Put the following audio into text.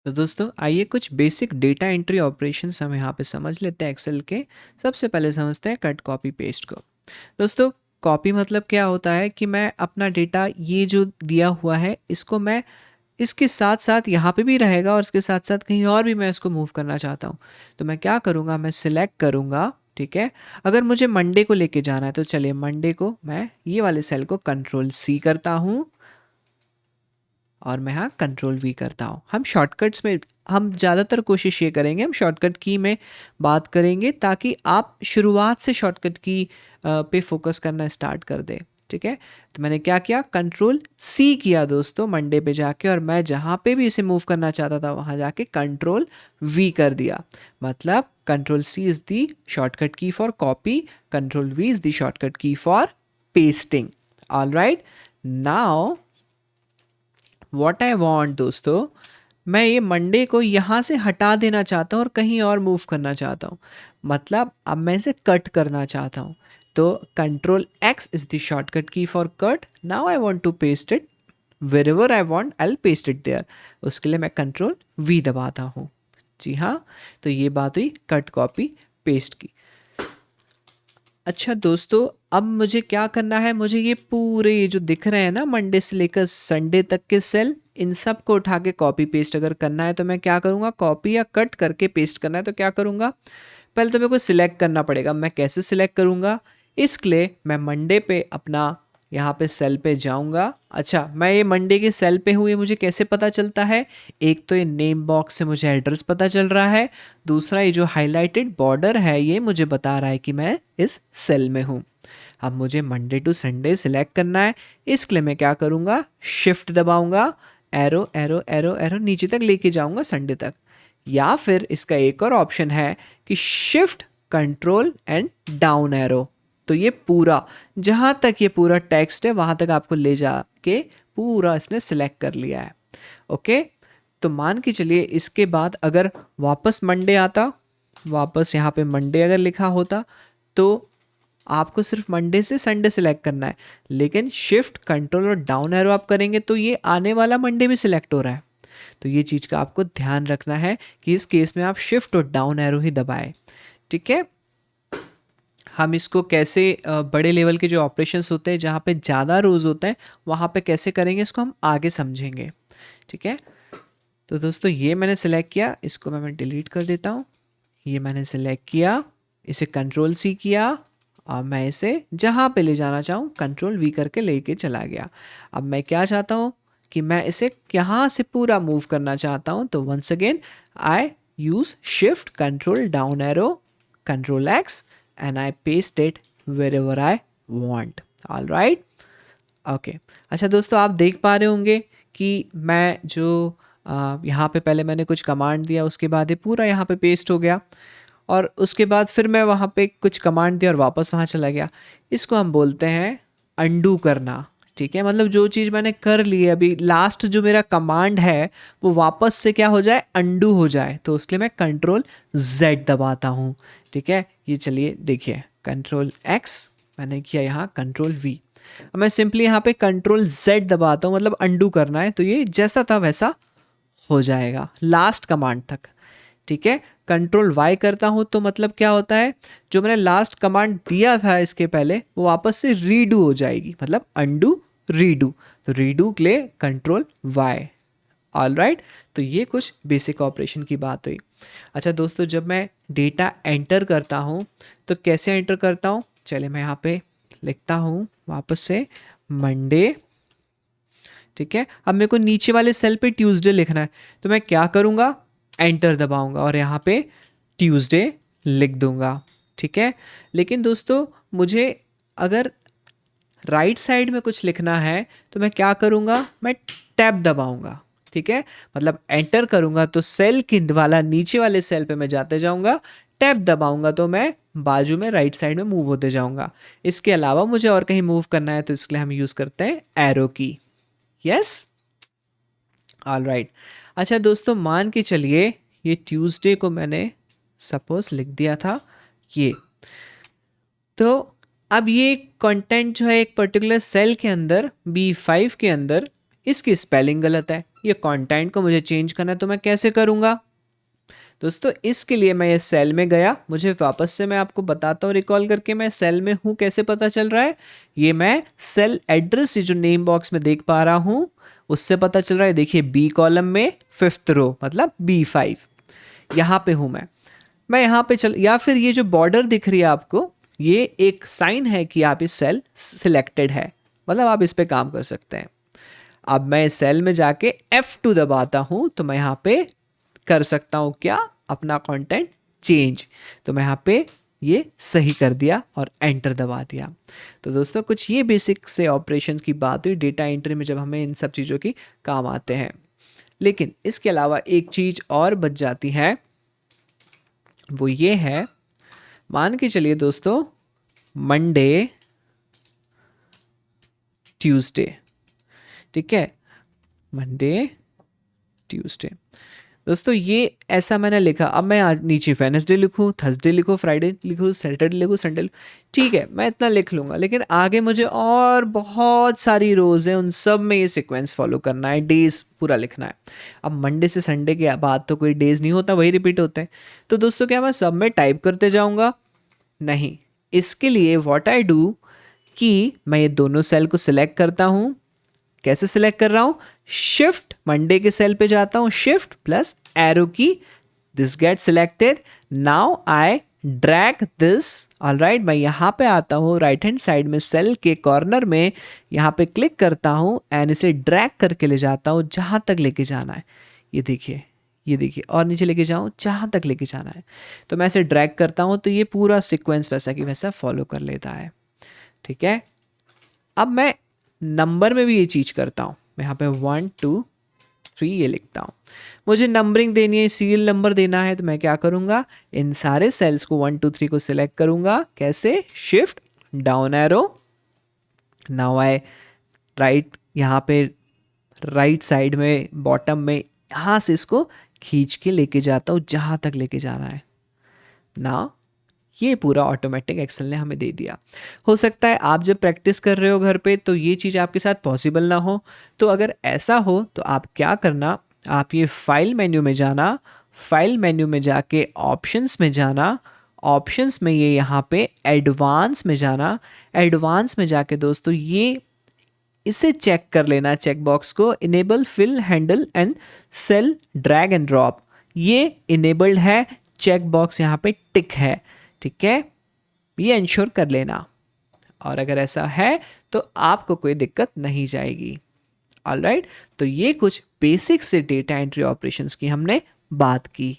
तो दोस्तों आइए कुछ बेसिक डेटा एंट्री ऑपरेशंस हम यहाँ पे समझ लेते हैं एक्सेल के। सबसे पहले समझते हैं कट कॉपी पेस्ट को। दोस्तों कॉपी मतलब क्या होता है कि मैं अपना डेटा ये जो दिया हुआ है इसको मैं इसके साथ साथ यहाँ पे भी रहेगा और इसके साथ साथ कहीं और भी मैं इसको मूव करना चाहता हूँ। तो मैं क्या करूँगा, मैं सिलेक्ट करूँगा। ठीक है, अगर मुझे मंडे को लेके जाना है तो चलिए मंडे को मैं ये वाले सेल को कंट्रोल सी करता हूँ और मैं यहाँ कंट्रोल वी करता हूँ। हम शॉर्टकट्स में हम ज़्यादातर कोशिश ये करेंगे, हम शॉर्टकट की में बात करेंगे ताकि आप शुरुआत से शॉर्टकट की पे फोकस करना स्टार्ट कर दें। ठीक है, तो मैंने क्या किया, कंट्रोल सी किया दोस्तों मंडे पे जाके, और मैं जहाँ पे भी इसे मूव करना चाहता था वहाँ जाके कंट्रोल वी कर दिया। मतलब control C is the shortcut key for copy, control V is the shortcut key for pasting. All right, now what I want दोस्तों, मैं ये मंडे को यहाँ से हटा देना चाहता हूँ और कहीं और मूव करना चाहता हूँ। मतलब अब मैं इसे कट करना चाहता हूँ, तो control X is the shortcut key for cut. Now I want to paste it wherever I want, I paste it there. उसके लिए मैं कंट्रोल वी दबाता हूँ। जी हाँ, तो ये बात हुई कट कॉपी पेस्ट की। अच्छा दोस्तों, अब मुझे क्या करना है, मुझे ये पूरे ये जो दिख रहे हैं ना मंडे से लेकर संडे तक के सेल, इन सब को उठा के कॉपी पेस्ट अगर करना है तो मैं क्या करूँगा, कॉपी या कट करके पेस्ट करना है तो क्या करूँगा, पहले तो मेरे को सिलेक्ट करना पड़ेगा। मैं कैसे सिलेक्ट करूँगा, इसके लिए मैं मंडे पे अपना यहाँ पे सेल पे जाऊँगा। अच्छा, मैं ये मंडे के सेल पे हूँ, ये मुझे कैसे पता चलता है, एक तो ये नेम बॉक्स से मुझे एड्रेस पता चल रहा है, दूसरा ये जो हाईलाइटेड बॉर्डर है ये मुझे बता रहा है कि मैं इस सेल में हूँ। अब मुझे मंडे टू संडे सिलेक्ट करना है, इसके लिए मैं क्या करूँगा, शिफ्ट दबाऊँगा, एरो एरो एरो एरो नीचे तक लेके जाऊँगा संडे तक। या फिर इसका एक और ऑप्शन है कि shift control and down arrow, तो ये पूरा जहाँ तक ये पूरा टेक्स्ट है वहाँ तक आपको ले जाके पूरा इसने सिलेक्ट कर लिया है। ओके, तो मान के चलिए इसके बाद अगर वापस मंडे आता, वापस यहाँ पे मंडे अगर लिखा होता तो आपको सिर्फ मंडे से संडे सिलेक्ट करना है, लेकिन शिफ्ट कंट्रोल और डाउन एरो आप करेंगे तो ये आने वाला मंडे भी सिलेक्ट हो रहा है। तो ये चीज़ का आपको ध्यान रखना है कि इस केस में आप शिफ्ट और डाउन एरो ही दबाएं। ठीक है, हम इसको कैसे बड़े लेवल के जो ऑपरेशंस होते हैं जहाँ पे ज़्यादा रोज होते हैं वहाँ पे कैसे करेंगे इसको हम आगे समझेंगे। ठीक है, तो दोस्तों ये मैंने सेलेक्ट किया, इसको मैं डिलीट कर देता हूँ। ये मैंने सेलेक्ट किया, इसे कंट्रोल सी किया और मैं इसे जहाँ पे ले जाना चाहूँ कंट्रोल वी करके लेके चला गया। अब मैं क्या चाहता हूँ कि मैं इसे यहाँ से पूरा मूव करना चाहता हूँ, तो once again I use shift control down arrow control X and I paste it wherever I want. All right? Okay, अच्छा दोस्तों आप देख पा रहे होंगे कि मैं जो यहाँ पे पहले मैंने कुछ कमांड दिया, उसके बाद ये पूरा यहाँ पे पेस्ट हो गया, और उसके बाद फिर मैं वहाँ पे कुछ कमांड दिया और वापस वहाँ चला गया। इसको हम बोलते हैं अंडू करना। ठीक है, मतलब जो चीज़ मैंने कर ली है अभी, लास्ट जो मेरा कमांड है वो वापस से क्या हो जाए, अंडू हो जाए, तो उसके लिए मैं कंट्रोल जेड दबाता हूँ। ठीक है, ये चलिए देखिए, कंट्रोल एक्स मैंने किया, यहाँ कंट्रोल वी। अब मैं सिंपली यहाँ पे कंट्रोल जेड दबाता हूँ, मतलब अंडू करना है, तो ये जैसा था वैसा हो जाएगा लास्ट कमांड तक। ठीक है, कंट्रोल वाई करता हूँ तो मतलब क्या होता है, जो मैंने लास्ट कमांड दिया था इसके पहले वो वापस से रीडू हो जाएगी, मतलब अंडू रीडू, तो रीडू के लिए कंट्रोल वाई। ऑल राइट, तो ये कुछ बेसिक ऑपरेशन की बात हुई। अच्छा दोस्तों, जब मैं डेटा एंटर करता हूँ तो कैसे एंटर करता हूँ, चलिए मैं यहाँ पे लिखता हूँ वापस से मंडे। ठीक है, अब मेरे को नीचे वाले सेल पे ट्यूसडे लिखना है, तो मैं क्या करूँगा, एंटर दबाऊंगा और यहाँ पे ट्यूसडे लिख दूंगा। ठीक है, लेकिन दोस्तों मुझे अगर राइट साइड में कुछ लिखना है तो मैं क्या करूँगा, मैं टैब दबाऊंगा। ठीक है, मतलब एंटर करूँगा तो सेल के वाला नीचे वाले सेल पे मैं जाते जाऊँगा, टैब दबाऊंगा तो मैं बाजू में राइट साइड में मूव होते जाऊँगा। इसके अलावा मुझे और कहीं मूव करना है तो इसके लिए हम यूज़ करते हैं एरो की। Yes, all right. अच्छा दोस्तों, मान के चलिए ये ट्यूसडे को मैंने सपोज लिख दिया था ये, तो अब ये कंटेंट जो है एक पर्टिकुलर सेल के अंदर B5 के अंदर, इसकी स्पेलिंग गलत है। ये कंटेंट को मुझे चेंज करना है तो मैं कैसे करूँगा दोस्तों? इसके लिए मैं ये सेल में गया, मुझे वापस से मैं आपको बताता हूँ रिकॉल करके मैं सेल में हूँ कैसे पता चल रहा है। ये मैं सेल एड्रेस जो नेम बॉक्स में देख पा रहा हूँ उससे पता चल रहा है। देखिए बी कॉलम में 5th रो मतलब B5 यहाँ पे हूँ मैं यहाँ पे चल, या फिर ये जो बॉर्डर दिख रही है आपको, ये एक साइन है कि आप इस सेल सिलेक्टेड है, मतलब आप इस पे काम कर सकते हैं। अब मैं इस सेल में जाके F2 दबाता हूँ तो मैं यहाँ पे कर सकता हूँ क्या, अपना कंटेंट चेंज। तो मैं यहाँ पे ये सही कर दिया और एंटर दबा दिया। तो दोस्तों कुछ ये बेसिक से ऑपरेशंस की बात हुई डेटा एंट्री में जब हमें इन सब चीज़ों की काम आते हैं। लेकिन इसके अलावा एक चीज़ और बच जाती है, वो ये है, मान के चलिए दोस्तों मंडे ट्यूसडे, ठीक है, मंडे ट्यूसडे। दोस्तों ये ऐसा मैंने लिखा, अब मैं आज नीचे वेडनेसडे लिखूँ, थर्सडे लिखूँ, फ्राइडे लिखूँ, सैटरडे लिखूँ, संडे लिखूँ, ठीक है मैं इतना लिख लूँगा। लेकिन आगे मुझे और बहुत सारी रोज़ हैं, उन सब में ये सीक्वेंस फॉलो करना है, डेज़ पूरा लिखना है। अब मंडे से संडे के बाद तो कोई डेज़ नहीं होता, वही रिपीट होते हैं। तो दोस्तों क्या मैं सब में टाइप करते जाऊँगा? नहीं। इसके लिए व्हाट आई डू कि मैं ये दोनों सेल को सिलेक्ट करता हूँ। कैसे सिलेक्ट कर रहा हूँ? शिफ्ट मंडे के सेल पे जाता हूँ, शिफ्ट प्लस एरो की, this get selected. Now I drag this, alright, मैं यहाँ पे आता हूँ राइट हैंड साइड में सेल के कॉर्नर में, यहाँ पे क्लिक करता हूँ एंड इसे ड्रैग करके ले जाता हूँ जहाँ तक लेके जाना है। ये देखिए, ये देखिए, और नीचे लेके जाऊँ जहाँ तक लेके जाना है। तो मैं इसे ड्रैग करता हूँ तो ये पूरा सीक्वेंस वैसा कि वैसा फॉलो कर लेता है, ठीक है। अब मैं नंबर में भी ये चीज़ करता हूँ, मैं यहाँ पे 1 2 3 ये लिखता हूँ। मुझे नंबरिंग देनी है, सीरियल नंबर देना है, तो मैं क्या करूँगा, इन सारे सेल्स को 1 2 3 को सिलेक्ट करूँगा। कैसे? Shift down arrow, now I right, यहाँ पे राइट साइड में बॉटम में यहाँ से इसको खींच के लेके जाता हूँ जहाँ तक लेके जाना है ना। ये पूरा ऑटोमेटिक एक्सेल ने हमें दे दिया। हो सकता है आप जब प्रैक्टिस कर रहे हो घर पे तो ये चीज़ आपके साथ पॉसिबल ना हो, तो अगर ऐसा हो तो आप क्या करना, आप ये फाइल मेन्यू में जाना, फाइल मेन्यू में जाके ऑप्शंस में जाना, ऑप्शंस में ये यहाँ पे एडवांस में जाना, एडवांस में जाके दोस्तों ये इसे चेक कर लेना, चेक बॉक्स को, enable fill handle and cell drag and drop, ये इनेबल्ड है, चेक बॉक्स यहाँ पे टिक है, ठीक है, ये इंश्योर कर लेना। और अगर ऐसा है तो आपको कोई दिक्कत नहीं जाएगी। ऑलराइट, तो ये कुछ बेसिक से डेटा एंट्री ऑपरेशंस की हमने बात की।